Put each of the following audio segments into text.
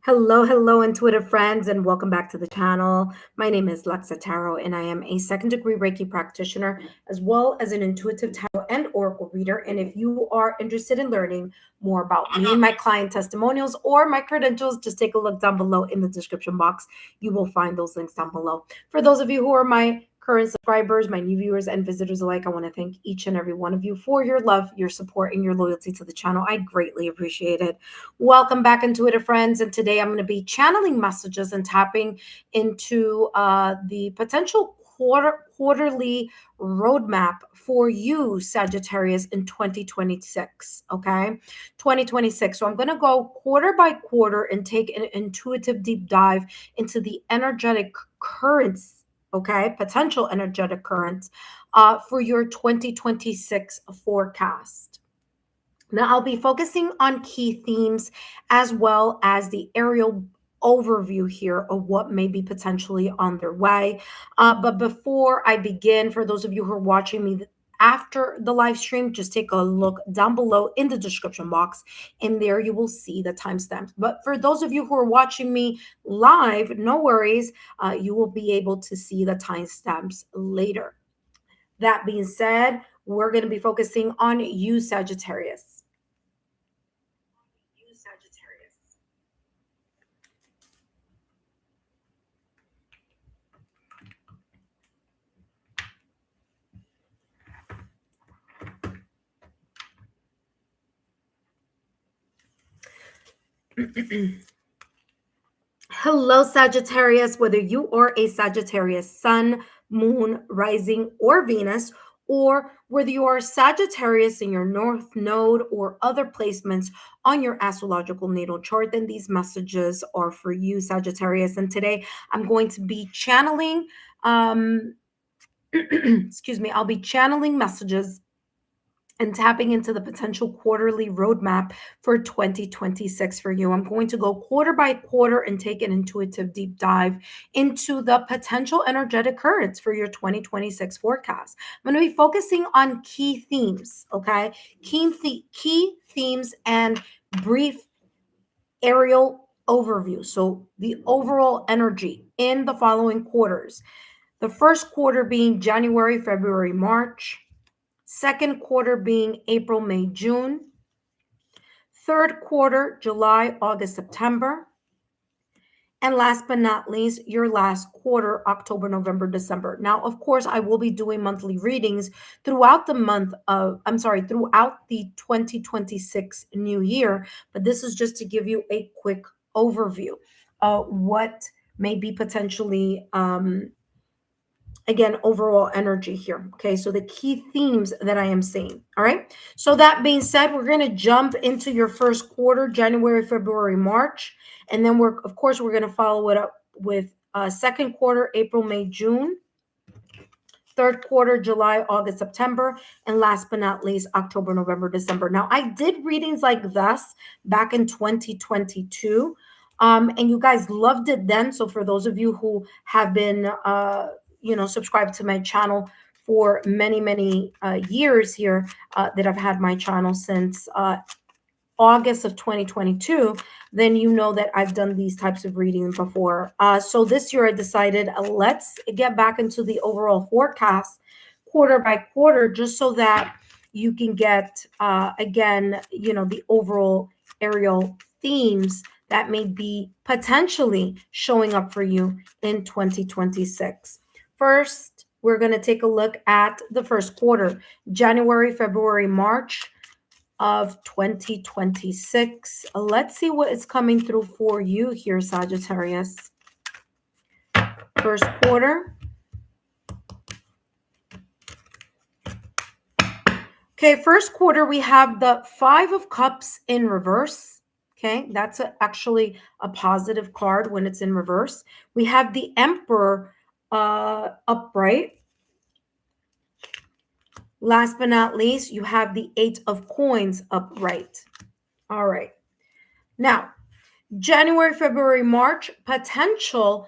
Hello, intuitive friends, and welcome back to the channel. My name is Lexa Tarot, and I am a second-degree Reiki practitioner, as well as an intuitive tarot and oracle reader. And if you are interested in learning more about me, my client testimonials, or my credentials, just take a look down below in the description box. You will find those links down below. For those of you who are my current subscribers, my new viewers and visitors alike, I want to thank each and every one of you for your love, your support, and your loyalty to the channel. I greatly appreciate it. Welcome back, intuitive friends. And today I'm going to be channeling messages and tapping into the potential quarterly roadmap for you, Sagittarius, in 2026. Okay, 2026. So I'm going to go quarter by quarter and take an intuitive deep dive into the energetic currents. Okay, potential energetic currents for your 2026 forecast. Now, I'll be focusing on key themes as well as the aerial overview here of what may be potentially on their way. But before I begin, for those of you who are watching me after the live stream, just take a look down below in the description box. In there, you will see the timestamps. But for those of you who are watching me live, no worries. You will be able to see the timestamps later. That being said, we're going to be focusing on you, Sagittarius. Hello, Sagittarius, whether you are a Sagittarius sun, moon, rising, or Venus, or whether you are Sagittarius in your North Node or other placements on your astrological natal chart, then these messages are for you, Sagittarius. And today I'm going to be channeling, excuse me, I'll be channeling messages and tapping into the potential quarterly roadmap for 2026 for you. I'm going to go quarter by quarter and take an intuitive deep dive into the potential energetic currents for your 2026 forecast. I'm going to be focusing on key themes, okay? Key themes and brief aerial overview. So the overall energy in the following quarters. The first quarter being January, February, March. Second quarter being April, May, June. Third quarter, July, August, September. And last but not least, your last quarter, October, November, December. Now, of course, I will be doing monthly readings throughout the throughout the 2026 new year. But this is just to give you a quick overview of what may be potentially again, overall energy here. Okay, so the key themes that I am seeing. All right, so that being said, we're going to jump into your first quarter, January, February, March, and then we're going to follow it up with second quarter, April, May, June. Third quarter, July, August, September, and last but not least, October, November, December. Now, I did readings like this back in 2022, and you guys loved it then. So for those of you who have been subscribe to my channel for many years here, that I've had my channel since August of 2022, then you know that I've done these types of readings before. So this year I decided, let's get back into the overall forecast quarter by quarter, just so that you can get again, the overall aerial themes that may be potentially showing up for you in 2026. First, we're going to take a look at the first quarter, January, February, March of 2026. Let's see what is coming through for you here, Sagittarius. First quarter. Okay, first quarter, we have the Five of Cups in reverse. Okay, that's actually a positive card when it's in reverse. We have the Emperor upright. Last but not least, you have the Eight of Coins upright. All right. Now, January, February, March, potential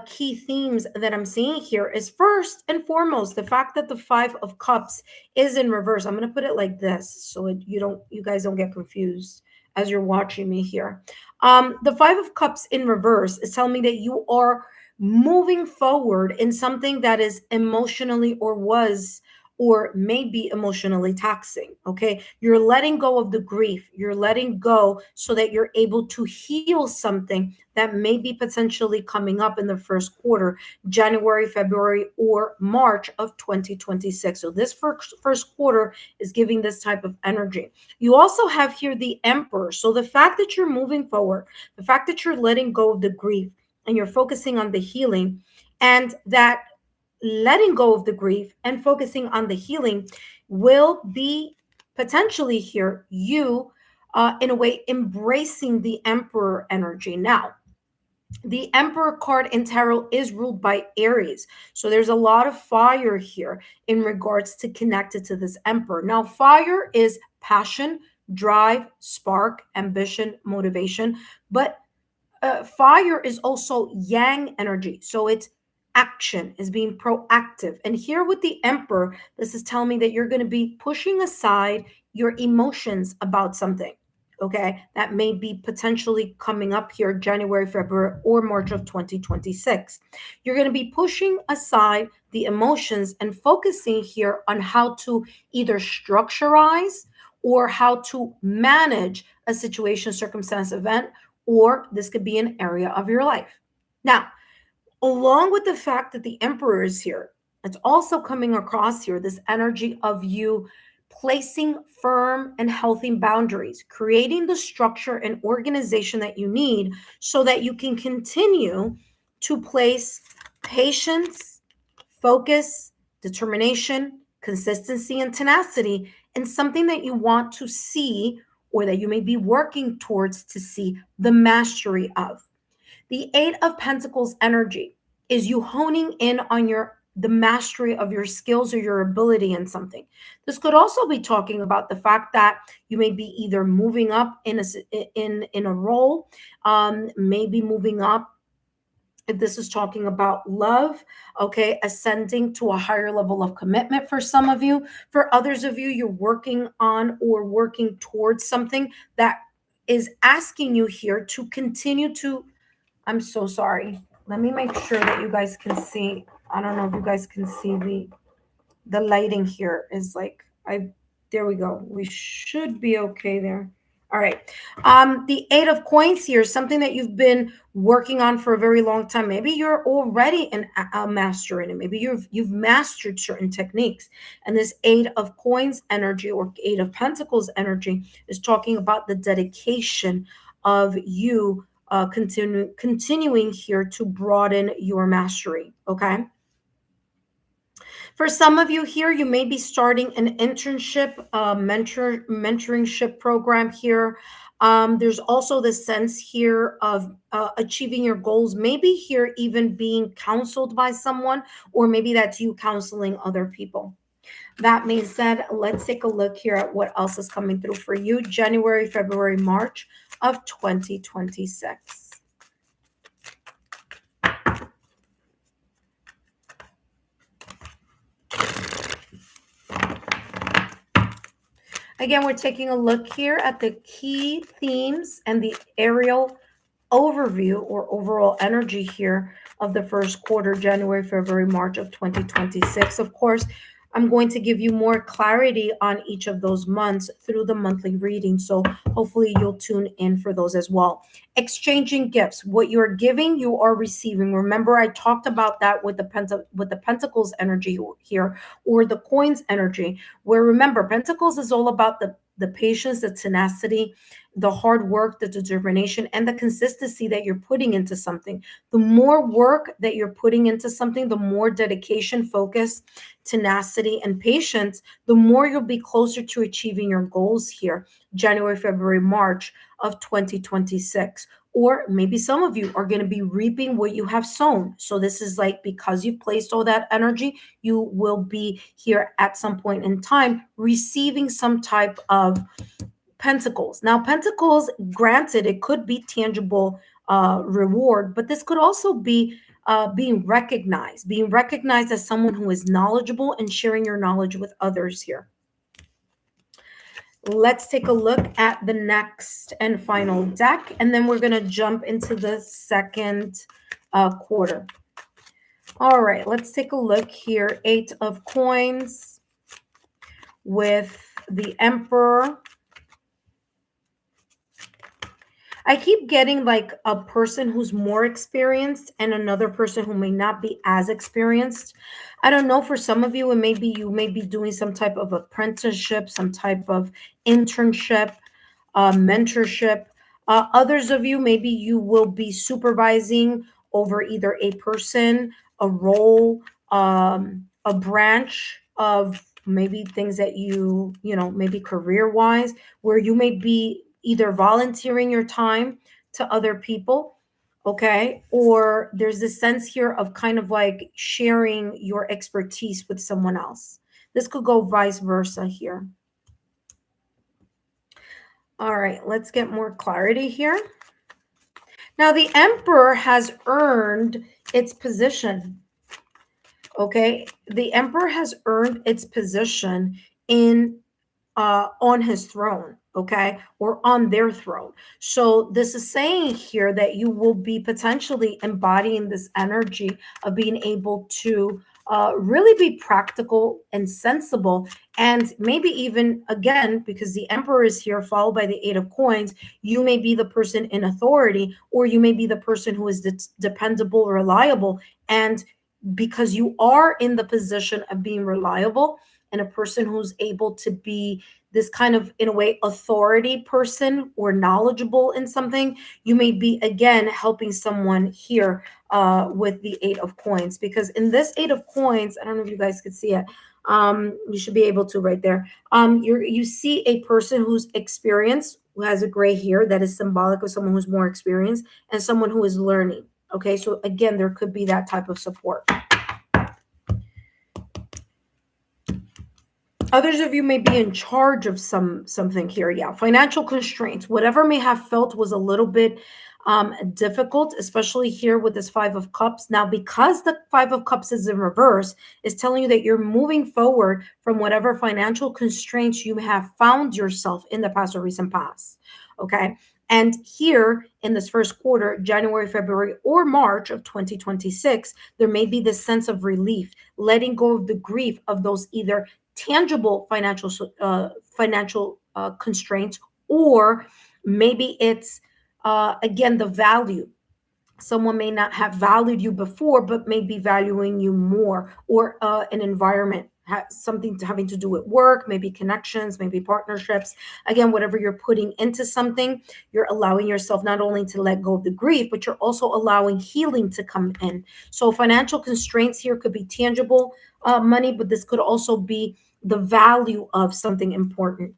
key themes that I'm seeing here is first and foremost the fact that the Five of Cups is in reverse. I'm going to put it like this so you guys don't get confused as you're watching me here. The Five of Cups in reverse is telling me that you are moving forward in something that is emotionally or was or may be emotionally taxing. Okay. You're letting go of the grief. You're letting go so that you're able to heal something that may be potentially coming up in the first quarter, January, February, or March of 2026. So this first quarter is giving this type of energy. You also have here the Emperor. So the fact that you're moving forward, the fact that you're letting go of the grief and you're focusing on the healing, and that letting go of the grief and focusing on the healing will be potentially here you in a way embracing the Emperor energy. Now the Emperor card in tarot is ruled by Aries, so there's a lot of fire here in regards to connected to this Emperor. Now fire is passion, drive, spark, ambition, motivation, but fire is also yang energy. So it's action, is being proactive. And here with the Emperor, this is telling me that you're going to be pushing aside your emotions about something. Okay. That may be potentially coming up here January, February, or March of 2026. You're going to be pushing aside the emotions and focusing here on how to either structureize or how to manage a situation, circumstance, event, or this could be an area of your life. Now, along with the fact that the Emperor is here, it's also coming across here this energy of you placing firm and healthy boundaries, creating the structure and organization that you need so that you can continue to place patience, focus, determination, consistency, and tenacity in something that you want to see or that you may be working towards to see the mastery of. The Eight of Pentacles energy is you honing in on the mastery of your skills or your ability in something. This could also be talking about the fact that you may be either moving up in a role, maybe moving up if this is talking about love, okay, ascending to a higher level of commitment for some of you. For others of you, you're working on or working towards something that is asking you here to continue to. I'm so sorry. Let me make sure that you guys can see. I don't know if you guys can see the lighting here is like there we go. We should be okay there. All right. The Eight of Coins here is something that you've been working on for a very long time. Maybe you're already a master in it. Maybe you've mastered certain techniques. And this Eight of Coins energy or Eight of Pentacles energy is talking about the dedication of you continuing here to broaden your mastery. Okay. For some of you here, you may be starting an internship, mentoringship program here. There's also the sense here of achieving your goals, maybe here even being counseled by someone, or maybe that's you counseling other people. That being said, let's take a look here at what else is coming through for you January, February, March of 2026. Again, we're taking a look here at the key themes and the aerial overview or overall energy here of the first quarter, January, February, March of 2026. Of course, I'm going to give you more clarity on each of those months through the monthly reading. So hopefully you'll tune in for those as well. Exchanging gifts. What you're giving, you are receiving. Remember, I talked about that with the Pentacles energy here, or the Coins energy, where remember, Pentacles is all about the patience, the tenacity, the hard work, the determination, and the consistency that you're putting into something. The more work that you're putting into something, the more dedication, focus, tenacity, and patience, the more you'll be closer to achieving your goals here, January, February, March of 2026. Or maybe some of you are going to be reaping what you have sown. So this is like, because you've placed all that energy, you will be here at some point in time receiving some type of Pentacles. Now, Pentacles, granted, it could be tangible reward, but this could also be being recognized as someone who is knowledgeable and sharing your knowledge with others here. let's take a look at the next and final deck, and then we're going to jump into the second quarter. All right, let's take a look here. 8 of coins with the Emperor. I keep getting like a person who's more experienced and another person who may not be as experienced. I don't know, for some of you, it may be you may be doing some type of apprenticeship, some type of internship, mentorship. Others of you, maybe you will be supervising over either a person, a role, a branch of maybe things that maybe career wise, where you may be either volunteering your time to other people, okay? Or there's this sense here of kind of like sharing your expertise with someone else. This could go vice versa here. All right, let's get more clarity here. Now, the Emperor has earned its position, okay? The Emperor has earned its position in on his throne, okay, or on their throne. So this is saying here that you will be potentially embodying this energy of being able to really be practical and sensible, and maybe even, again, because the Emperor is here followed by the 8 of coins, you may be the person in authority, or you may be the person who is dependable, reliable, and because you are in the position of being reliable and a person who's able to be this kind of, in a way, authority person or knowledgeable in something, you may be, again, helping someone here with the 8 of coins. Because in this 8 of coins, I don't know if you guys could see it. You should be able to right there. You see a person who's experienced, who has a gray hair, that is symbolic of someone who's more experienced, and someone who is learning. Okay, so again, there could be that type of support. Others of you may be in charge of something here. Yeah, financial constraints, whatever may have felt was a little bit difficult, especially here with this 5 of cups. Now, because the 5 of cups is in reverse, is telling you that you're moving forward from whatever financial constraints you have found yourself in the past or recent past. Okay. And here in this first quarter, January, February, or March of 2026, there may be this sense of relief, letting go of the grief of those either tangible financial constraints, or maybe it's again the value. Someone may not have valued you before, but may be valuing you more, or an environment, something having to do with work, maybe connections, maybe partnerships. Again, whatever you're putting into something, you're allowing yourself not only to let go of the grief, but you're also allowing healing to come in. So financial constraints here could be tangible money, but this could also be the value of something important.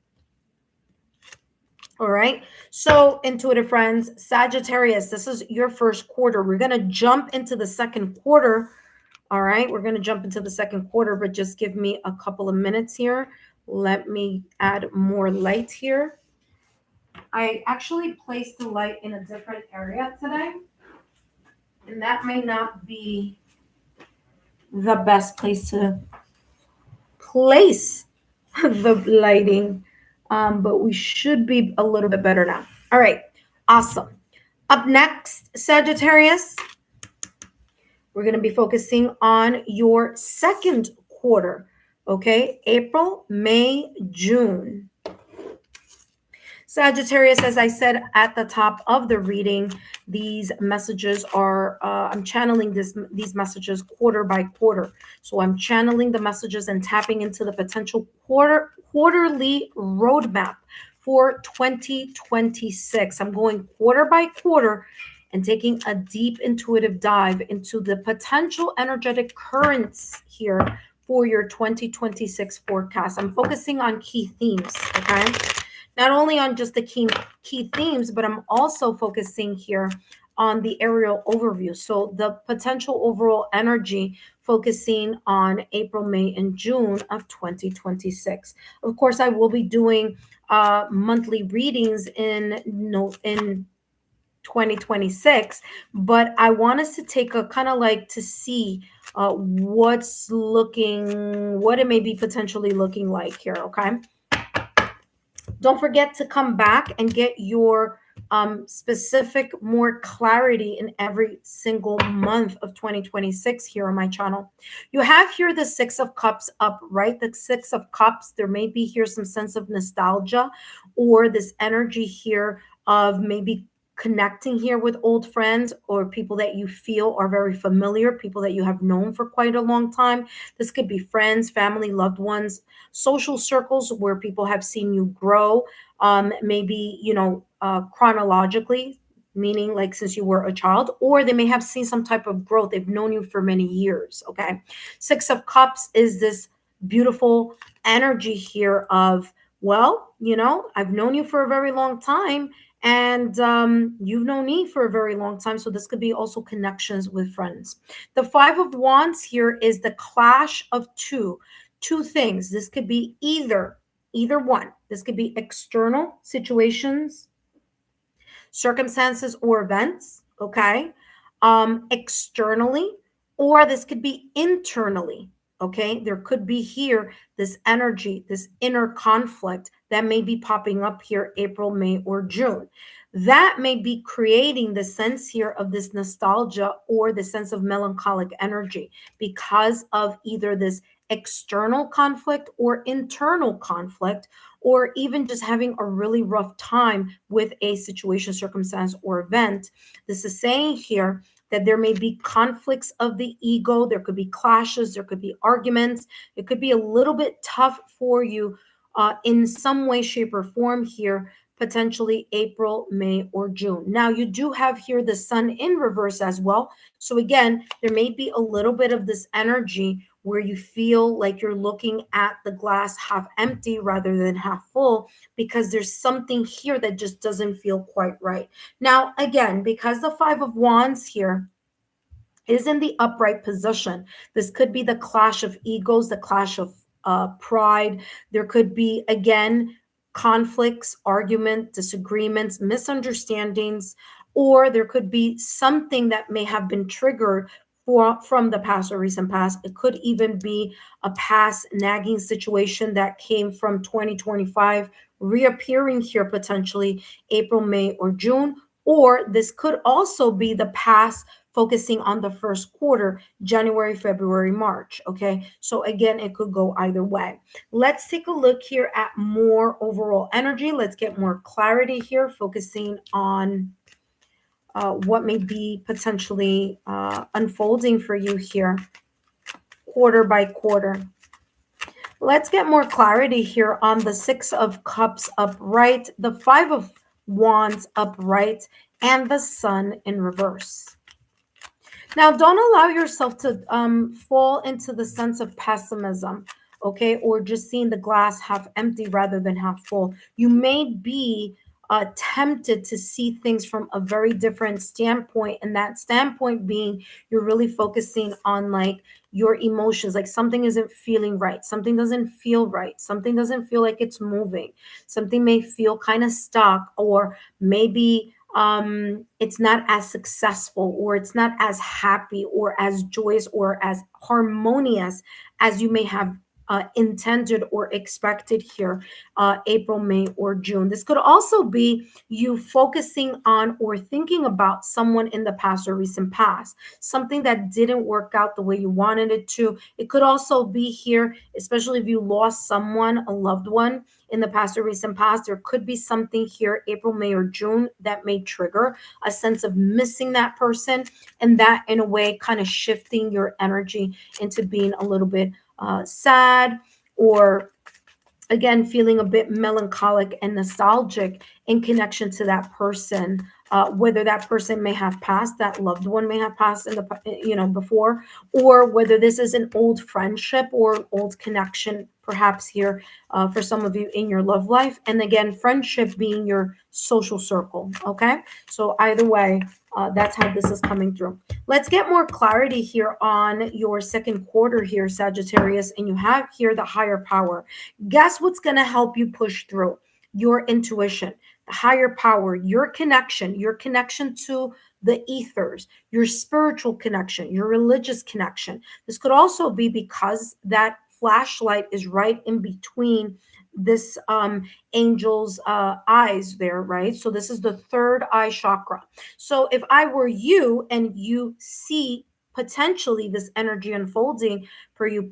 All right. So, intuitive friends, Sagittarius, this is your first quarter. We're going to jump into the second quarter. All right. We're going to jump into the second quarter, but just give me a couple of minutes here. Let me add more light here. I actually placed the light in a different area today, and that may not be the best place to place the lighting. But we should be a little bit better now. All right, awesome. Up next, Sagittarius, we're going to be focusing on your second quarter, okay? April, May, June. Sagittarius, as I said at the top of the reading, these messages are, I'm channeling these messages quarter by quarter. So I'm channeling the messages and tapping into the potential quarterly roadmap for 2026. I'm going quarter by quarter and taking a deep intuitive dive into the potential energetic currents here for your 2026 forecast. I'm focusing on key themes, okay? Not only on just the key themes, but I'm also focusing here on the aerial overview. So the potential overall energy focusing on April, May, and June of 2026. Of course, I will be doing monthly readings in 2026, but I want us to take a kind of like to see what it may be potentially looking like here, okay? Don't forget to come back and get your specific more clarity in every single month of 2026 here on my channel. You have here the Six of Cups upright. The Six of Cups, there may be here some sense of nostalgia or this energy here of maybe connecting here with old friends or people that you feel are very familiar, people that you have known for quite a long time. This could be friends, family, loved ones, social circles where people have seen you grow, maybe, chronologically, meaning like since you were a child, or they may have seen some type of growth. They've known you for many years. Okay. Six of Cups is this beautiful energy here of, well, I've known you for a very long time, and you've known me for a very long time. So this could be also connections with friends. The Five of Wands here is the clash of two things. This could be either one. This could be external situations, circumstances, or events, okay? Externally, or this could be internally, okay? There could be here this energy, this inner conflict that may be popping up here April, May, or June. That may be creating the sense here of this nostalgia or the sense of melancholic energy because of either this external conflict or internal conflict, or even just having a really rough time with a situation, circumstance, or event. This is saying here that there may be conflicts of the ego, there could be clashes, there could be arguments, it could be a little bit tough for you in some way, shape, or form here, potentially April, May, or June. Now, you do have here the sun in reverse as well. So, again, there may be a little bit of this energy where you feel like you're looking at the glass half empty rather than half full, because there's something here that just doesn't feel quite right. Now, again, because the Five of Wands here is in the upright position, this could be the clash of egos, the clash of pride. There could be, again, conflicts, argument, disagreements, misunderstandings, or there could be something that may have been triggered from the past or recent past. It could even be a past nagging situation that came from 2025 reappearing here potentially April, May, or June. Or this could also be the past focusing on the first quarter, January, February, March. Okay. So again, it could go either way. Let's take a look here at more overall energy. Let's get more clarity here, focusing on what may be potentially unfolding for you here quarter by quarter. Let's get more clarity here on the Six of Cups upright, the Five of Wands upright, and the Sun in reverse. Now, don't allow yourself to fall into the sense of pessimism, okay, or just seeing the glass half empty rather than half full. You may be tempted to see things from a very different standpoint, and that standpoint being you're really focusing on like your emotions, like something isn't feeling right, something doesn't feel right, something doesn't feel like it's moving, something may feel kind of stuck, or maybe it's not as successful, or it's not as happy or as joyous or as harmonious as you may have intended or expected here April, May, or June. This could also be you focusing on or thinking about someone in the past or recent past, something that didn't work out the way you wanted it to. It could also be here, especially if you lost someone, a loved one in the past or recent past. There could be something here April, May, or June that may trigger a sense of missing that person, and that in a way kind of shifting your energy into being a little bit sad, or again feeling a bit melancholic and nostalgic in connection to that person, whether that person may have passed, that loved one may have passed in the before, or whether this is an old friendship or old connection perhaps here for some of you in your love life, and again friendship being your social circle. Okay, so either way, that's how this is coming through. Let's get more clarity here on your second quarter here, Sagittarius, and you have here the higher power. Guess what's going to help you push through? Your intuition, the higher power, your connection to the ethers, your spiritual connection, your religious connection. This could also be because that flashlight is right in between this angel's eyes there, right? So this is the third eye chakra. So if I were you and you see potentially this energy unfolding for you,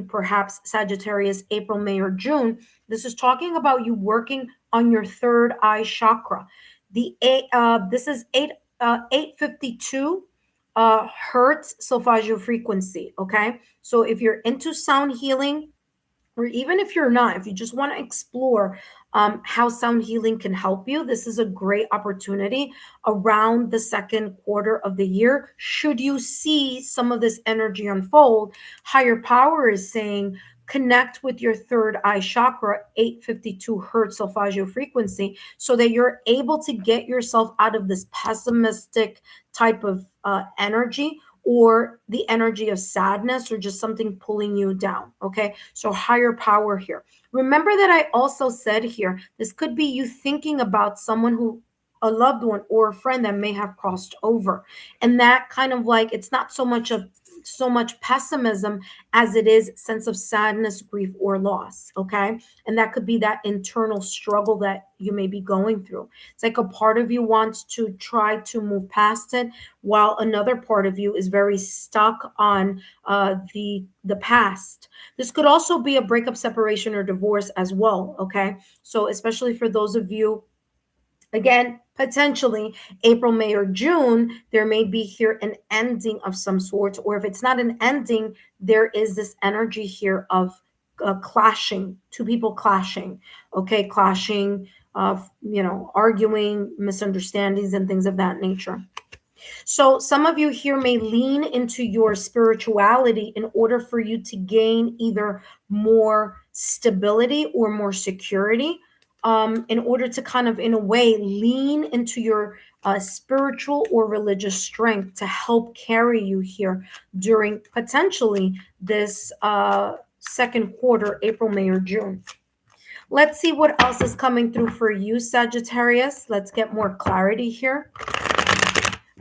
perhaps Sagittarius, April, May, or June, this is talking about you working on your third eye chakra. This is 852 hertz solfeggio frequency. Okay, so if you're into sound healing, or even if you're not, if you just want to explore how sound healing can help you, this is a great opportunity around the second quarter of the year. Should you see some of this energy unfold, higher power is saying connect with your third eye chakra, 852 hertz solfeggio frequency, so that you're able to get yourself out of this pessimistic type of energy, or the energy of sadness, or just something pulling you down. Okay, so higher power here. Remember that I also said here, this could be you thinking about someone who, a loved one or a friend that may have crossed over, and that kind of like, it's not so much pessimism as it is sense of sadness, grief, or loss. Okay, and that could be that internal struggle that you may be going through. It's like a part of you wants to try to move past it, while another part of you is very stuck on the past. This could also be a breakup, separation, or divorce as well. Okay, so especially for those of you, again, potentially April, May, or June, there may be here an ending of some sort, or if it's not an ending, there is this energy here of clashing, two people clashing. Okay, clashing of, arguing, misunderstandings, and things of that nature. So some of you here may lean into your spirituality in order for you to gain either more stability or more security, in order to kind of, in a way, lean into your spiritual or religious strength to help carry you here during potentially this second quarter, April, May, or June. Let's see what else is coming through for you, Sagittarius. Let's get more clarity here.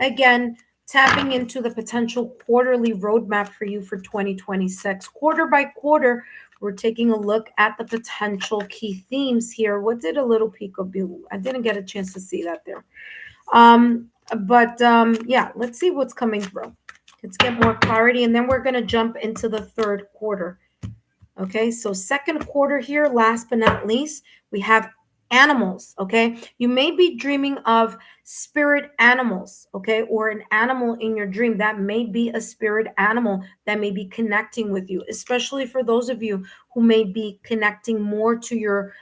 Again, tapping into the potential quarterly roadmap for you for 2026. Quarter by quarter, we're taking a look at the potential key themes here. What did a little peekaboo? I didn't get a chance to see that there. Yeah, let's see what's coming through. Let's get more clarity, and then we're going to jump into the third quarter. Okay, so second quarter here, last but not least, we have animals. Okay, you may be dreaming of spirit animals, okay, or an animal in your dream that may be a spirit animal that may be connecting with you, especially for those of you who may be connecting more to your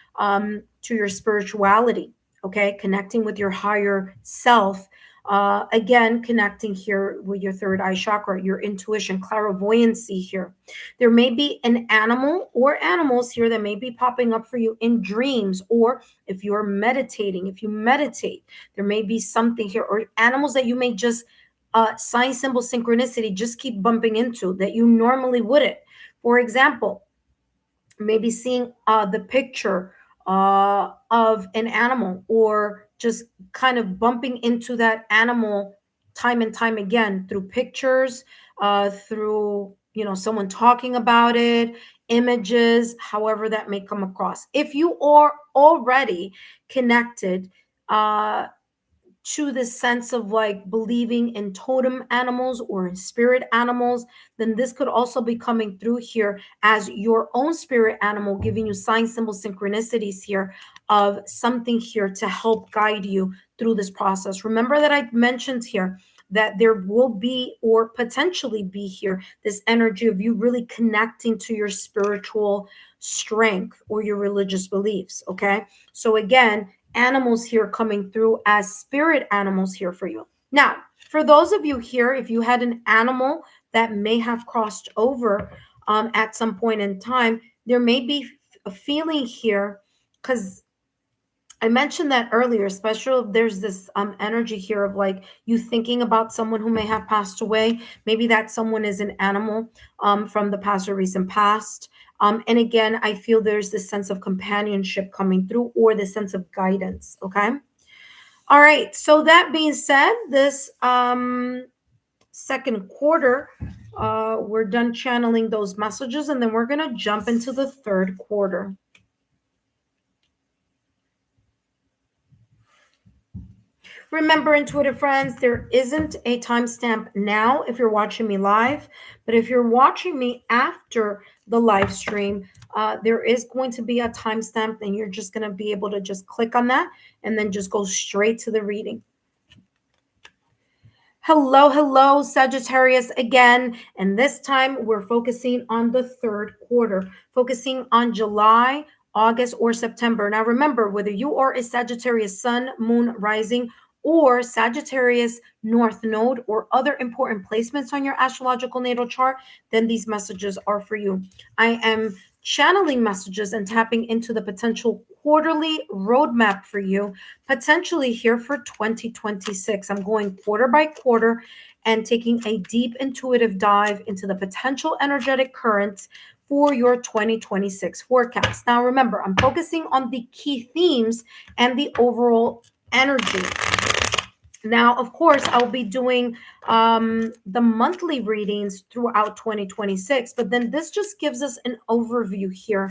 spirituality. Okay, connecting with your higher self. Again, connecting here with your third eye chakra, your intuition, clairvoyancy here. There may be an animal or animals here that may be popping up for you in dreams, or if you're meditating, if you meditate, there may be something here, or animals that you may just sign, symbol, synchronicity, just keep bumping into that you normally wouldn't. For example, maybe seeing the picture of an animal, or just kind of bumping into that animal time and time again through pictures, through someone talking about it, images, however that may come across. If you are already connected to the sense of like believing in totem animals or in spirit animals, then this could also be coming through here as your own spirit animal, giving you sign, symbol, synchronicities here of something here to help guide you through this process. Remember that I mentioned here that there will be, or potentially be here, this energy of you really connecting to your spiritual strength or your religious beliefs. Okay, so again, animals here coming through as spirit animals here for you. Now, for those of you here, if you had an animal that may have crossed over at some point in time, there may be a feeling here, because I mentioned that earlier, especially if there's this energy here of like you thinking about someone who may have passed away. Maybe that someone is an animal from the past or recent past. And again, I feel there's this sense of companionship coming through, or the sense of guidance. Okay. All right. So that being said, this second quarter, we're done channeling those messages, and then we're going to jump into the third quarter. Remember, intuitive friends, there isn't a timestamp now if you're watching me live, but if you're watching me after the live stream, there is going to be a timestamp, and you're just going to be able to just click on that and then just go straight to the reading. Hello, Sagittarius again. And this time we're focusing on the third quarter, focusing on July, August, or September. Now, remember, whether you are a Sagittarius sun, moon, rising, or Sagittarius North Node, or other important placements on your astrological natal chart, then these messages are for you. I am channeling messages and tapping into the potential quarterly roadmap for you, potentially here for 2026. I'm going quarter by quarter and taking a deep intuitive dive into the potential energetic currents for your 2026 forecast. Now, remember, I'm focusing on the key themes and the overall energy. Now, of course, I'll be doing the monthly readings throughout 2026, but then this just gives us an overview here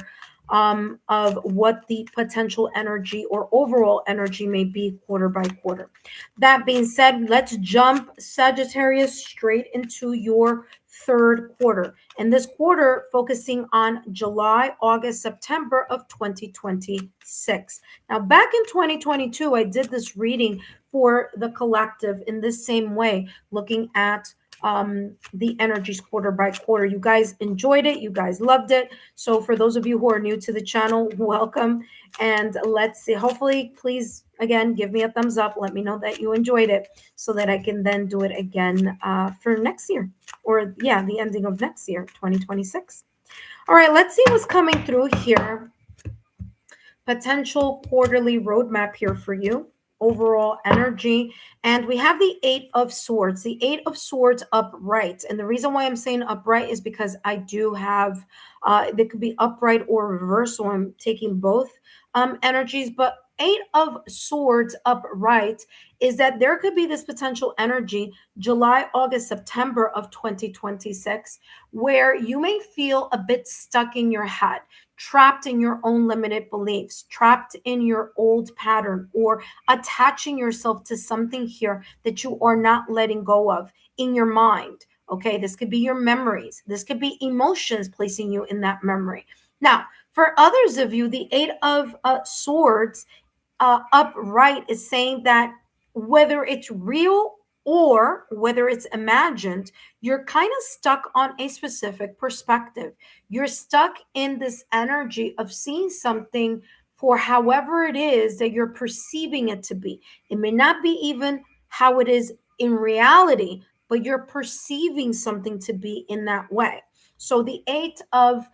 of what the potential energy or overall energy may be quarter by quarter. That being said, let's jump, Sagittarius, straight into your third quarter. And this quarter focusing on July, August, September of 2026. Now, back in 2022, I did this reading for the collective in this same way, looking at the energies quarter by quarter. You guys enjoyed it. You guys loved it. So for those of you who are new to the channel, welcome. And let's see, hopefully, please, again, give me a thumbs up. Let me know that you enjoyed it so that I can then do it again for next year, or yeah, the ending of next year, 2026. All right, let's see what's coming through here. Potential quarterly roadmap here for you. Overall energy, and we have the Eight of Swords, upright. And the reason why I'm saying upright is because I do have they could be upright or reverse, so I'm taking both energies. But Eight of Swords upright is that there could be this potential energy July, August, September of 2026, where you may feel a bit stuck in your head, trapped in your own limited beliefs, trapped in your old pattern, or attaching yourself to something here that you are not letting go of in your mind. Okay, this could be your memories. This could be emotions placing you in that memory. Now, for others of you, the Eight of Swords upright is saying that whether it's real or whether it's imagined, you're kind of stuck on a specific perspective. You're stuck in this energy of seeing something for however it is that you're perceiving it to be. It may not be even how it is in reality, but you're perceiving something to be in that way. So the Eight of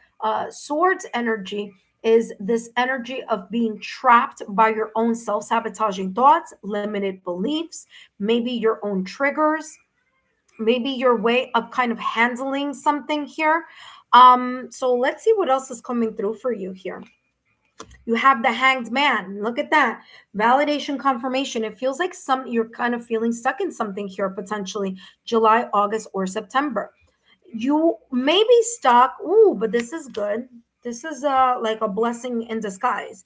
Swords energy is this energy of being trapped by your own self-sabotaging thoughts, limited beliefs, maybe your own triggers, maybe your way of kind of handling something here. So let's see what else is coming through for you here. You have the Hanged Man. Look at that. Validation, confirmation. It feels like you're kind of feeling stuck in something here, potentially July, August, or September. You may be stuck. Ooh, but this is good. This is like a blessing in disguise.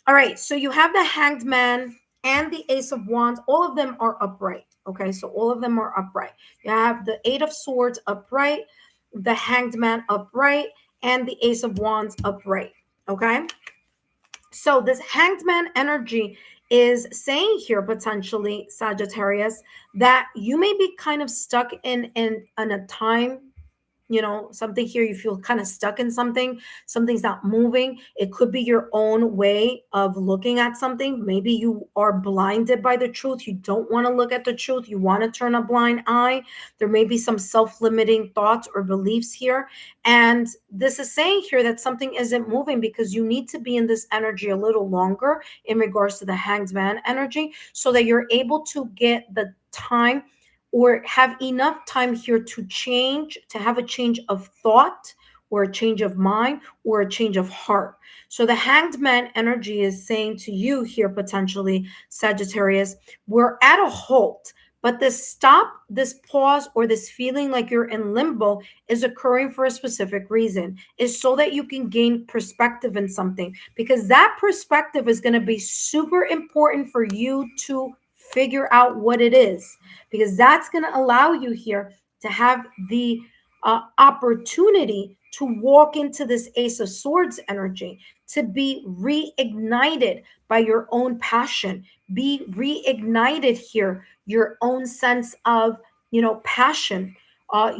All right, so you have the Hanged Man and the Ace of Wands. All of them are upright. Okay, so all of them are upright. You have the Eight of Swords upright, the Hanged Man upright, and the Ace of Wands upright. Okay, so this Hanged Man energy is saying here, potentially, Sagittarius, that you may be kind of stuck in a time, something here, you feel kind of stuck in something's not moving. It could be your own way of looking at something. Maybe you are blinded by the truth. You don't want to look at the truth. You want to turn a blind eye. There may be some self-limiting thoughts or beliefs here. And this is saying here that something isn't moving because you need to be in this energy a little longer in regards to the Hanged Man energy, so that you're able to get the time or have enough time here to have a change of thought, or a change of mind, or a change of heart. So the Hanged Man energy is saying to you here, potentially, Sagittarius, we're at a halt, but this stop, this pause, or this feeling like you're in limbo is occurring for a specific reason. Is so that you can gain perspective in something, because that perspective is going to be super important for you to figure out what it is, because that's going to allow you here to have the opportunity to walk into this Ace of Swords energy, to be reignited by your own passion, be reignited here, your own sense of, passion,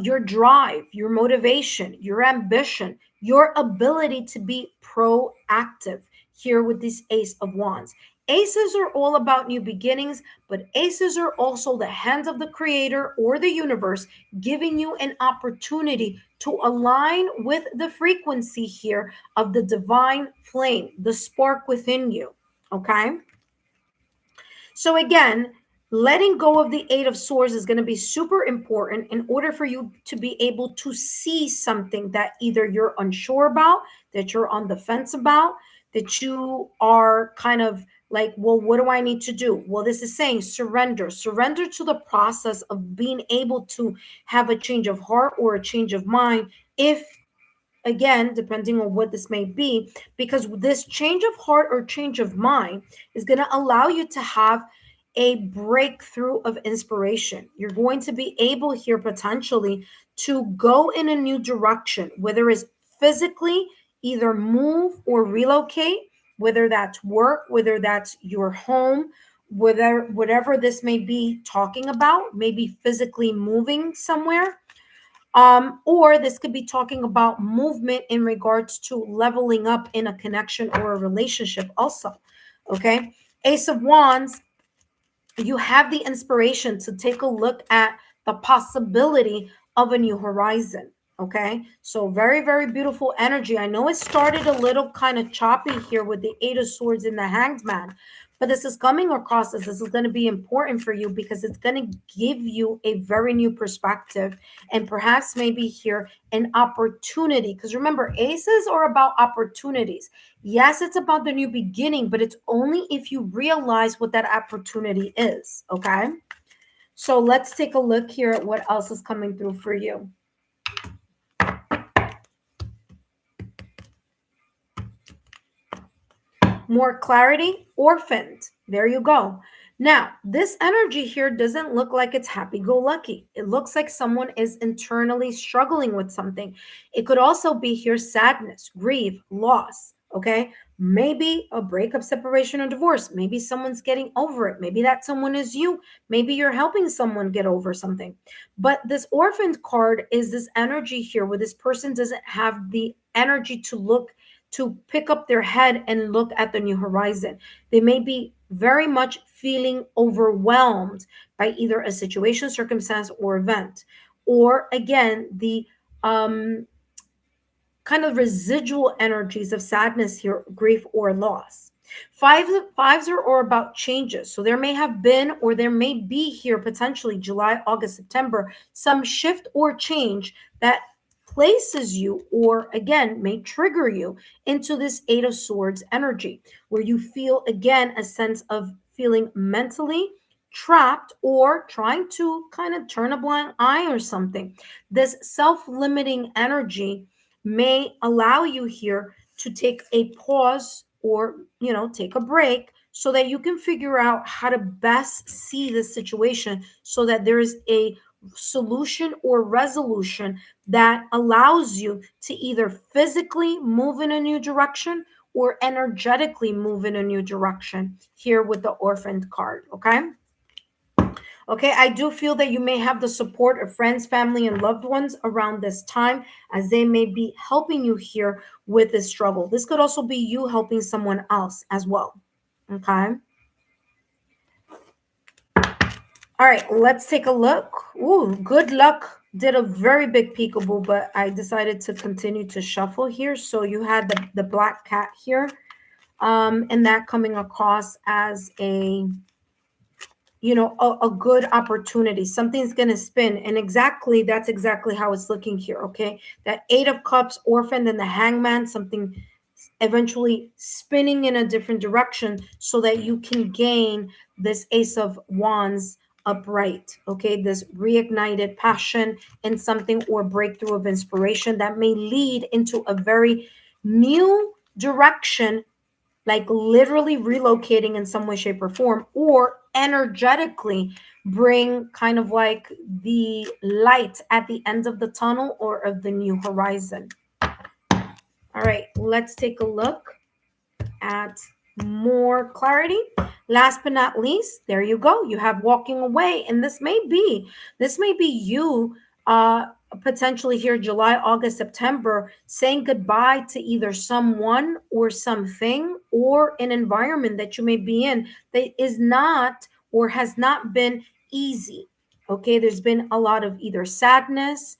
your drive, your motivation, your ambition, your ability to be proactive here with this Ace of Wands. Aces are all about new beginnings, but aces are also the hands of the creator or the universe giving you an opportunity to align with the frequency here of the divine flame, the spark within you. Okay? So again, letting go of the Eight of Swords is going to be super important in order for you to be able to see something that either you're unsure about, that you're on the fence about, that you are kind of like, well, what do I need to do? Well, this is saying surrender. Surrender to the process of being able to have a change of heart or a change of mind, if, again, depending on what this may be, because this change of heart or change of mind is going to allow you to have a breakthrough of inspiration. You're going to be able here potentially to go in a new direction, whether it's physically either move or relocate, whether that's work, whether that's your home, whatever this may be talking about, maybe physically moving somewhere. Or this could be talking about movement in regards to leveling up in a connection or a relationship also. Okay. Ace of Wands, you have the inspiration to take a look at the possibility of a new horizon. Okay, so very, very beautiful energy. I know it started a little kind of choppy here with the Eight of Swords and the Hanged Man, but this is coming across as this is going to be important for you because it's going to give you a very new perspective and perhaps maybe here an opportunity. Because remember, aces are about opportunities. Yes, it's about the new beginning, but it's only if you realize what that opportunity is. Okay, so let's take a look here at what else is coming through for you. More clarity, orphaned. There you go. Now, this energy here doesn't look like it's happy-go-lucky. It looks like someone is internally struggling with something. It could also be here sadness, grief, loss, okay? Maybe a breakup, separation, or divorce. Maybe someone's getting over it. Maybe that someone is you. Maybe you're helping someone get over something. But this orphaned card is this energy here where this person doesn't have the energy to pick up their head and look at the new horizon. They may be very much feeling overwhelmed by either a situation, circumstance, or event. Or again, the kind of residual energies of sadness here, grief, or loss. Fives are about changes. So there may have been, or there may be here potentially July, August, September, some shift or change that places you, or again, may trigger you into this Eight of Swords energy, where you feel again a sense of feeling mentally trapped or trying to kind of turn a blind eye or something. This self-limiting energy may allow you here to take a pause or, take a break so that you can figure out how to best see the situation so that there is a solution or resolution that allows you to either physically move in a new direction or energetically move in a new direction here with the orphaned card. Okay, I do feel that you may have the support of friends, family, and loved ones around this time as they may be helping you here with this struggle. This could also be you helping someone else as well. Okay. All right, let's take a look. Ooh, good luck. Did a very big peekaboo, but I decided to continue to shuffle here. So you had the black cat here, and that coming across as a good opportunity. Something's going to spin. And that's exactly how it's looking here. Okay. That Eight of Cups, orphan, then the Hangman, something eventually spinning in a different direction so that you can gain this Ace of Wands upright. Okay. This reignited passion in something or breakthrough of inspiration that may lead into a very new direction like literally relocating in some way, shape, or form, or energetically bring kind of like the light at the end of the tunnel or of the new horizon. All right, let's take a look at more clarity. Last but not least, there you go. You have walking away, and this may be you potentially here July, August, September, saying goodbye to either someone or something or an environment that you may be in that is not or has not been easy. Okay, there's been a lot of either sadness,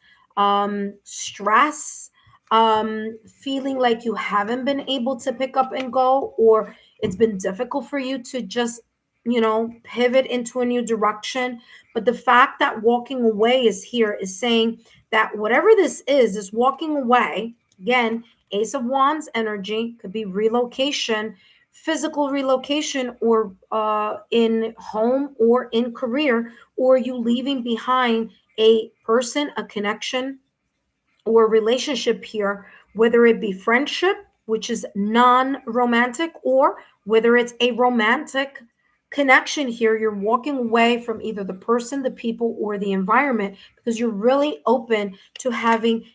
stress, feeling like you haven't been able to pick up and go, or it's been difficult for you to just, pivot into a new direction. But the fact that walking away is here is saying that whatever this is walking away. Again, Ace of Wands energy could be relocation, physical relocation, or in home or in career, or you leaving behind a person, a connection, or relationship here, whether it be friendship, which is non-romantic, or whether it's a romantic connection here. You're walking away from either the person, the people, or the environment because you're really open to having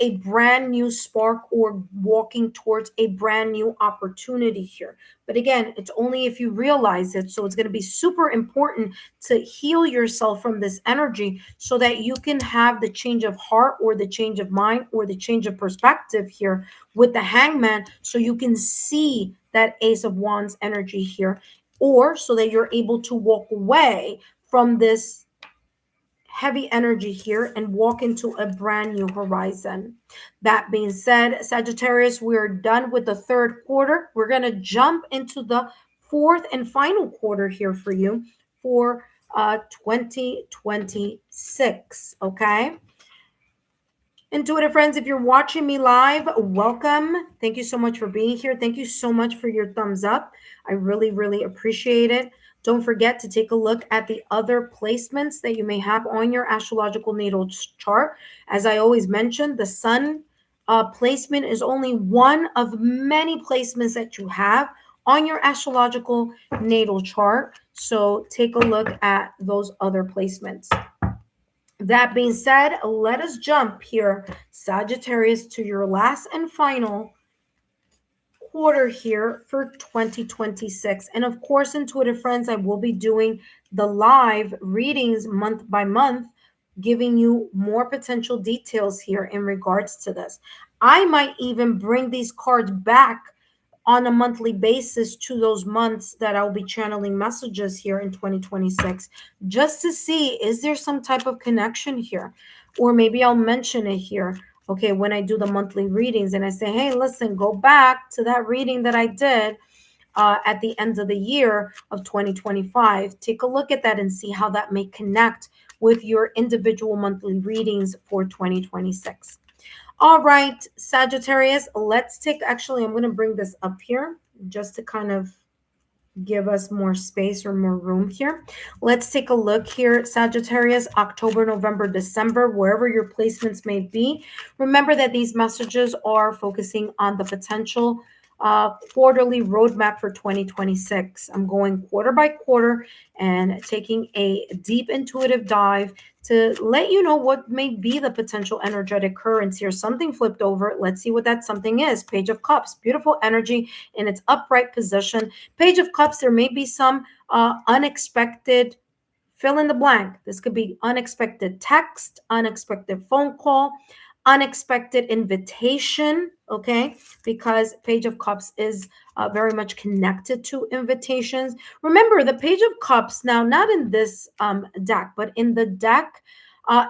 a brand new spark or walking towards a brand new opportunity here. But again, it's only if you realize it. So it's going to be super important to heal yourself from this energy so that you can have the change of heart or the change of mind or the change of perspective here with the Hangman, so you can see that Ace of Wands energy here, or so that you're able to walk away from this heavy energy here and walk into a brand new horizon. That being said, Sagittarius, we're done with the third quarter. We're going to jump into the fourth and final quarter here for you for 2026. Okay. Intuitive friends, if you're watching me live, welcome. Thank you so much for being here. Thank you so much for your thumbs up. I really, really appreciate it. Don't forget to take a look at the other placements that you may have on your astrological natal chart. As I always mention, the sun placement is only one of many placements that you have on your astrological natal chart. So take a look at those other placements. That being said, let us jump here, Sagittarius, to your last and final quarter here for 2026. And of course, intuitive friends, I will be doing the live readings month by month, giving you more potential details here in regards to this. I might even bring these cards back on a monthly basis to those months that I'll be channeling messages here in 2026, just to see, is there some type of connection here? Or maybe I'll mention it here, okay, when I do the monthly readings and I say, hey, listen, go back to that reading that I did at the end of the year of 2025. Take a look at that and see how that may connect with your individual monthly readings for 2026. All right, Sagittarius, let's take, actually, I'm going to bring this up here just to kind of give us more space or more room here. Let's take a look here, Sagittarius, October, November, December, wherever your placements may be. Remember that these messages are focusing on the potential quarterly roadmap for 2026. I'm going quarter by quarter and taking a deep intuitive dive to let you know what may be the potential energetic currents here. Something flipped over. Let's see what that something is. Page of Cups, beautiful energy in its upright position. Page of Cups, there may be some unexpected, fill in the blank. This could be unexpected text, unexpected phone call, unexpected invitation, okay? Because Page of Cups is very much connected to invitations. Remember, the Page of Cups, now not in this deck, but in the deck,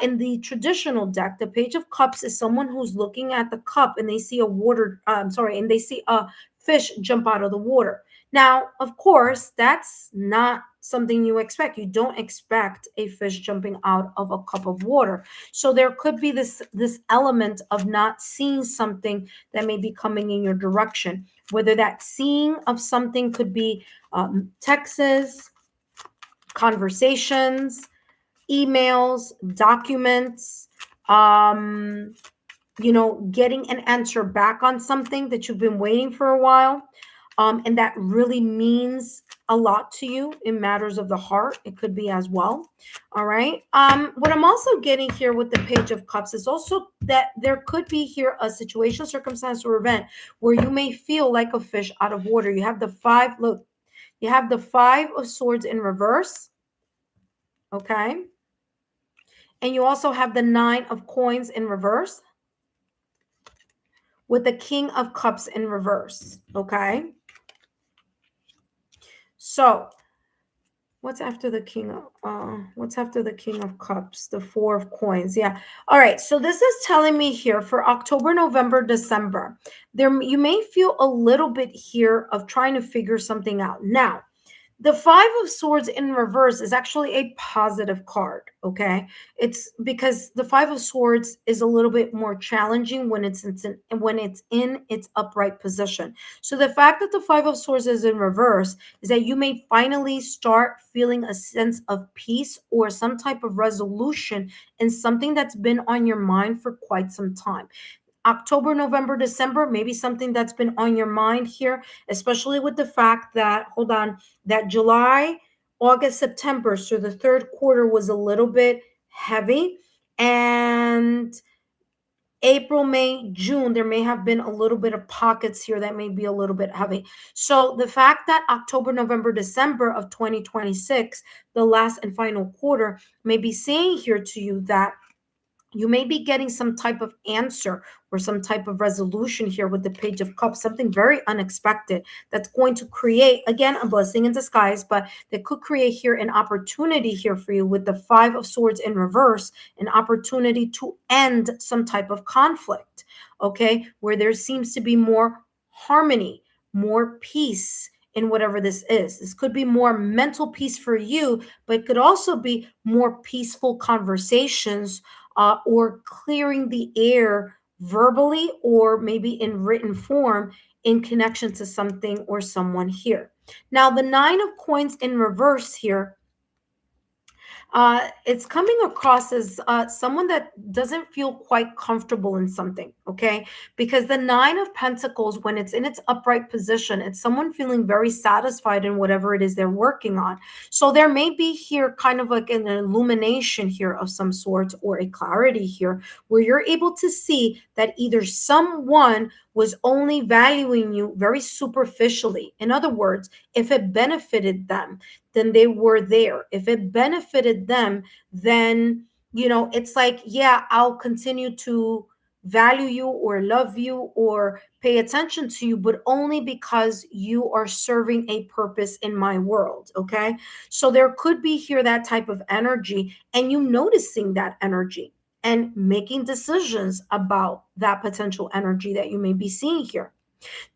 in the traditional deck, the Page of Cups is someone who's looking at the cup and they see a and they see a fish jump out of the water. Now, of course, that's not something you expect. You don't expect a fish jumping out of a cup of water. So there could be this element of not seeing something that may be coming in your direction. Whether that seeing of something could be texts, conversations, emails, documents, getting an answer back on something that you've been waiting for a while. And that really means a lot to you in matters of the heart. It could be as well. All right. What I'm also getting here with the Page of Cups is also that there could be here a situation, circumstance, or event where you may feel like a fish out of water. You have the you have the Five of Swords in reverse. Okay. And you also have the Nine of Coins in reverse with the King of Cups in reverse. Okay. So what's after the King of Cups? The Four of Coins. Yeah. All right. So this is telling me here for October, November, December, you may feel a little bit here of trying to figure something out. Now, the Five of Swords in reverse is actually a positive card, okay? It's because the Five of Swords is a little bit more challenging when it's in its upright position. So the fact that the Five of Swords is in reverse is that you may finally start feeling a sense of peace or some type of resolution in something that's been on your mind for quite some time. October, November, December, maybe something that's been on your mind here, especially with the fact that, hold on, that July, August, September, so the third quarter was a little bit heavy. And April, May, June, there may have been a little bit of pockets here that may be a little bit heavy. So the fact that October, November, December of 2026, the last and final quarter, may be saying here to you that you may be getting some type of answer or some type of resolution here with the Page of Cups, something very unexpected that's going to create, again, a blessing in disguise, but that could create here an opportunity here for you with the Five of Swords in reverse, an opportunity to end some type of conflict, okay, where there seems to be more harmony, more peace in whatever this is. This could be more mental peace for you, but it could also be more peaceful conversations or clearing the air verbally or maybe in written form in connection to something or someone here. Now, the Nine of Coins in reverse here, it's coming across as someone that doesn't feel quite comfortable in something, okay? Because the Nine of Pentacles, when it's in its upright position, it's someone feeling very satisfied in whatever it is they're working on. So there may be here kind of like an illumination here of some sort or a clarity here where you're able to see that either someone was only valuing you very superficially. In other words, if it benefited them, then they were there. If it benefited them, then, it's like, yeah, I'll continue to value you or love you or pay attention to you, but only because you are serving a purpose in my world. Okay. So there could be here that type of energy and you noticing that energy and making decisions about that potential energy that you may be seeing here.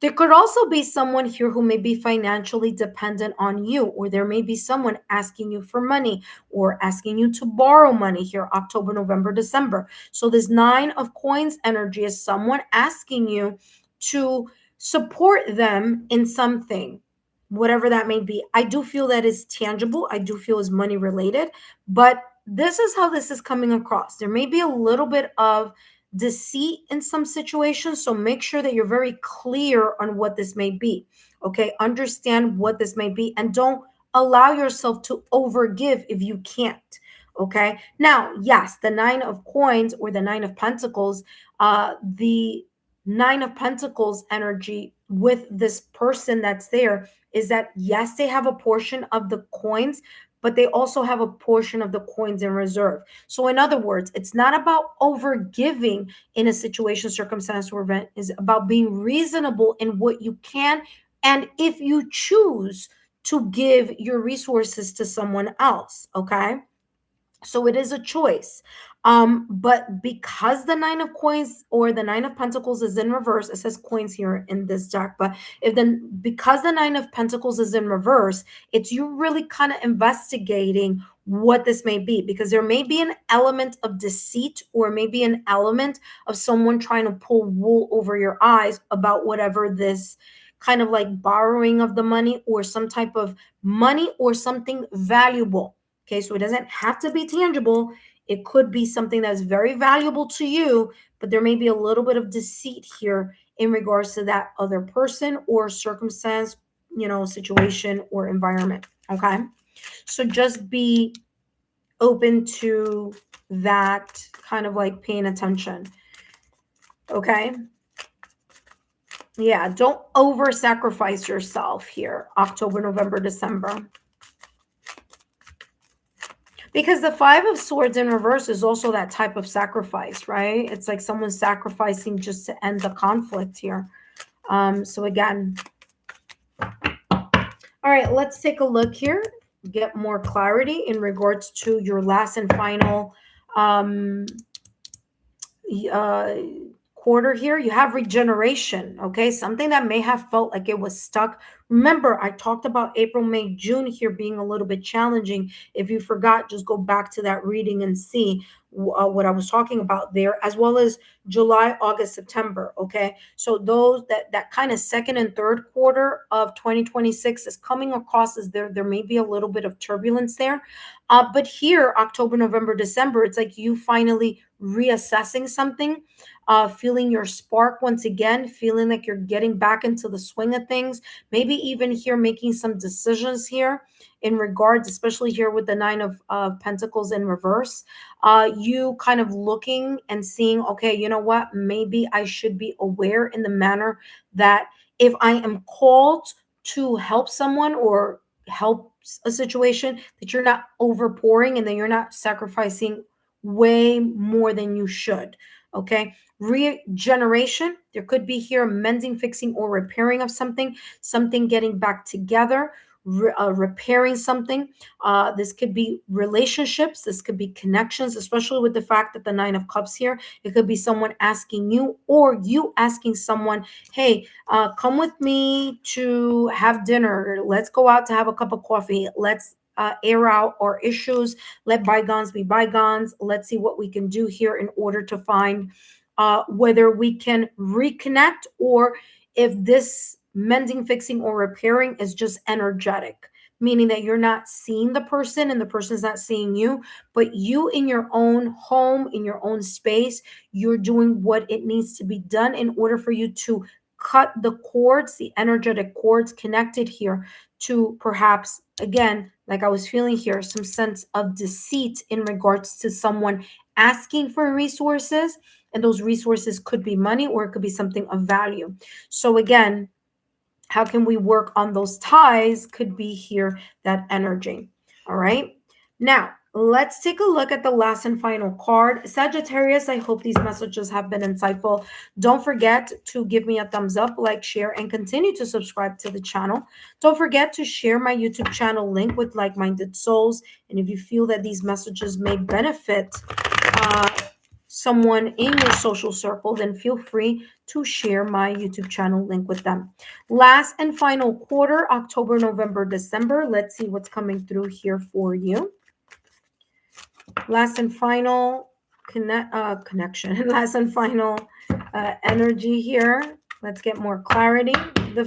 There could also be someone here who may be financially dependent on you, or there may be someone asking you for money or asking you to borrow money here, October, November, December. So this Nine of Coins energy is someone asking you to support them in something, whatever that may be. I do feel that is tangible. I do feel is money related, but this is how this is coming across. There may be a little bit of deceit in some situations. So make sure that you're very clear on what this may be. Okay. Understand what this may be and don't allow yourself to overgive if you can't. Okay. Now, yes, the Nine of Coins or the Nine of Pentacles, the Nine of Pentacles energy with this person that's there is that, yes, they have a portion of the coins, but they also have a portion of the coins in reserve. So in other words, it's not about over giving in a situation, circumstance, or event. It's about being reasonable in what you can. And if you choose to give your resources to someone else, okay? So it is a choice. But because the Nine of Coins or the Nine of Pentacles is in reverse, it says coins here in this deck, but because the Nine of Pentacles is in reverse, it's you really kind of investigating what this may be, because there may be an element of deceit or maybe an element of someone trying to pull wool over your eyes about whatever this kind of like borrowing of the money or some type of money or something valuable. Okay, so it doesn't have to be tangible. It could be something that's very valuable to you, but there may be a little bit of deceit here in regards to that other person or circumstance, situation or environment. Okay. So just be open to that, kind of like paying attention. Okay. Yeah. Don't over sacrifice yourself here. October, November, December. Because the Five of Swords in reverse is also that type of sacrifice, right? It's like someone sacrificing just to end the conflict here. So again, all right, let's take a look here, get more clarity in regards to your last and final quarter here. You have regeneration, okay? Something that may have felt like it was stuck. Remember, I talked about April, May, June here being a little bit challenging. If you forgot, just go back to that reading and see what I was talking about there, as well as July, August, September, okay? So those that kind of second and third quarter of 2026 is coming across as there may be a little bit of turbulence there. But here, October, November, December, it's like you finally reassessing something, feeling your spark once again, feeling like you're getting back into the swing of things, maybe even here making some decisions here in regards, especially here with the Nine of Pentacles in reverse, you kind of looking and seeing, okay, you know what, maybe I should be aware in the manner that if I am called to help someone or help a situation, that you're not overpouring and that you're not sacrificing way more than you should. Okay. Regeneration, there could be here mending, fixing, or repairing of something getting back together, repairing something. This could be relationships, this could be connections, especially with the fact that the Nine of Cups here. It could be someone asking you or you asking someone, hey, come with me to have dinner. Let's go out to have a cup of coffee. Let's air out our issues. Let bygones be bygones. Let's see what we can do here in order to find whether we can reconnect, or if this mending, fixing, or repairing is just energetic, meaning that you're not seeing the person and the person's not seeing you, but you in your own home, in your own space, you're doing what it needs to be done in order for you to cut the cords, the energetic cords connected here to perhaps, again, like I was feeling here, some sense of deceit in regards to someone asking for resources. And those resources could be money or it could be something of value. So again, how can we work on those ties could be here, that energy. All right. Now, let's take a look at the last and final card. Sagittarius, I hope these messages have been insightful. Don't forget to give me a thumbs up, like, share, and continue to subscribe to the channel. Don't forget to share my YouTube channel link with like-minded souls. And if you feel that these messages may benefit someone in your social circle, then feel free to share my YouTube channel link with them. Last and final quarter, October, November, December. Let's see what's coming through here for you. Last and final connection. Last and final energy here. Let's get more clarity.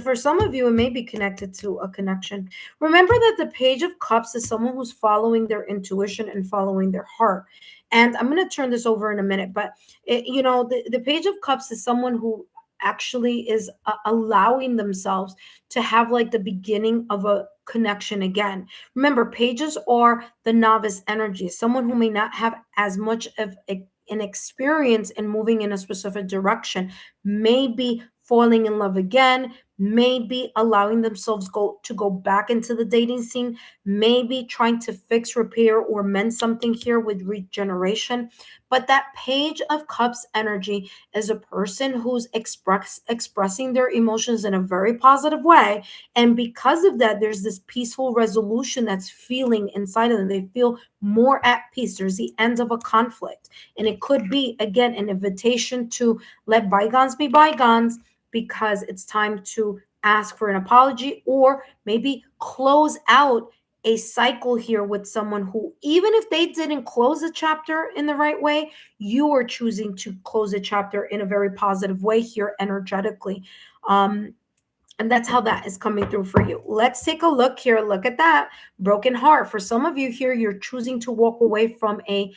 For some of you, it may be connected to a connection. Remember that the Page of Cups is someone who's following their intuition and following their heart. And I'm going to turn this over in a minute, but the Page of Cups is someone who actually is allowing themselves to have like the beginning of a connection again. Remember, pages are the novice energy, someone who may not have as much of an experience in moving in a specific direction, maybe falling in love again, maybe allowing themselves to go back into the dating scene, maybe trying to fix, repair, or mend something here with regeneration. But that Page of Cups energy is a person who's expressing their emotions in a very positive way. And because of that, there's this peaceful resolution that's feeling inside of them. They feel more at peace. There's the end of a conflict. And it could be, again, an invitation to let bygones be bygones, because it's time to ask for an apology, or maybe close out a cycle here with someone who, even if they didn't close a chapter in the right way, you are choosing to close a chapter in a very positive way here energetically. And that's how that is coming through for you. Let's take a look here. Look at that broken heart. For some of you here, you're choosing to walk away from a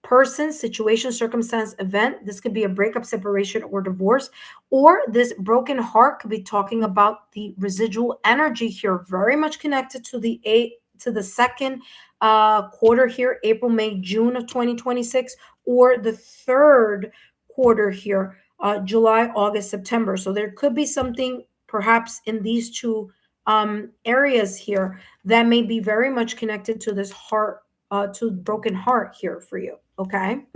person, situation, circumstance, event. This could be a breakup, separation, or divorce. Or this broken heart could be talking about the residual energy here, very much connected to the second quarter here, April, May, June of 2026, or the third quarter here, July, August, September. So there could be something perhaps in these two areas here that may be very much connected to this heart, to broken heart here for you. Okay.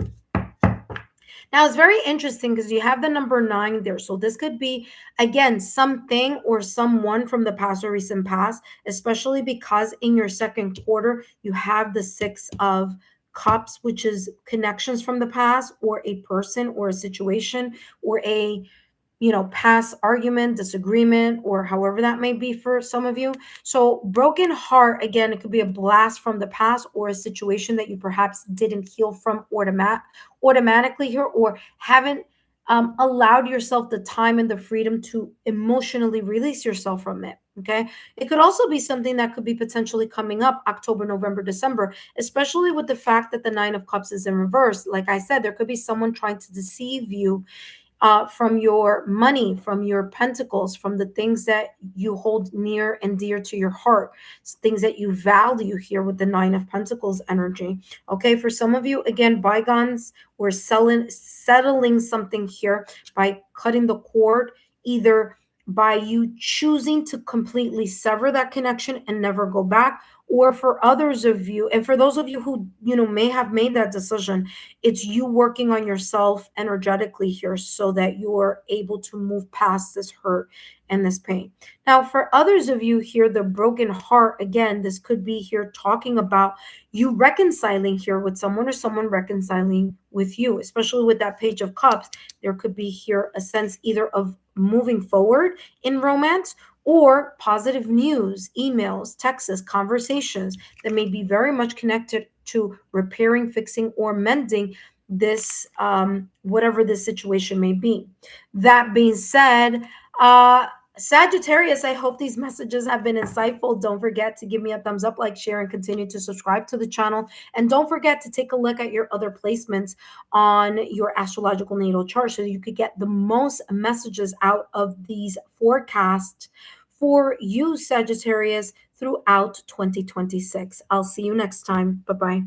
Now it's very interesting because you have the number 9 there. So this could be, again, something or someone from the past or recent past, especially because in your second quarter, you have the 6 of cups, which is connections from the past, or a person or a situation, or a past argument, disagreement, or however that may be for some of you. So broken heart, again, it could be a blast from the past or a situation that you perhaps didn't heal from automatically here, or haven't allowed yourself the time and the freedom to emotionally release yourself from it. Okay. It could also be something that could be potentially coming up October, November, December, especially with the fact that the 9 of Cups is in reverse. Like I said, there could be someone trying to deceive you from your money, from your pentacles, from the things that you hold near and dear to your heart, things that you value here with the 9 of Pentacles energy. Okay, for some of you, again, bygones, or settling something here by cutting the cord, either by you choosing to completely sever that connection and never go back, or for others of you, and for those of you who may have made that decision, it's you working on yourself energetically here so that you are able to move past this hurt and this pain. Now, for others of you here, the broken heart, again, this could be here talking about you reconciling here with someone, or someone reconciling with you, especially with that Page of Cups. There could be here a sense either of moving forward in romance, or positive news, emails, texts, conversations that may be very much connected to repairing, fixing, or mending this, whatever this situation may be. That being said, Sagittarius, I hope these messages have been insightful. Don't forget to give me a thumbs up, like, share, and continue to subscribe to the channel. And don't forget to take a look at your other placements on your astrological natal chart so you could get the most messages out of these forecasts for you, Sagittarius, throughout 2026. I'll see you next time. Bye-bye.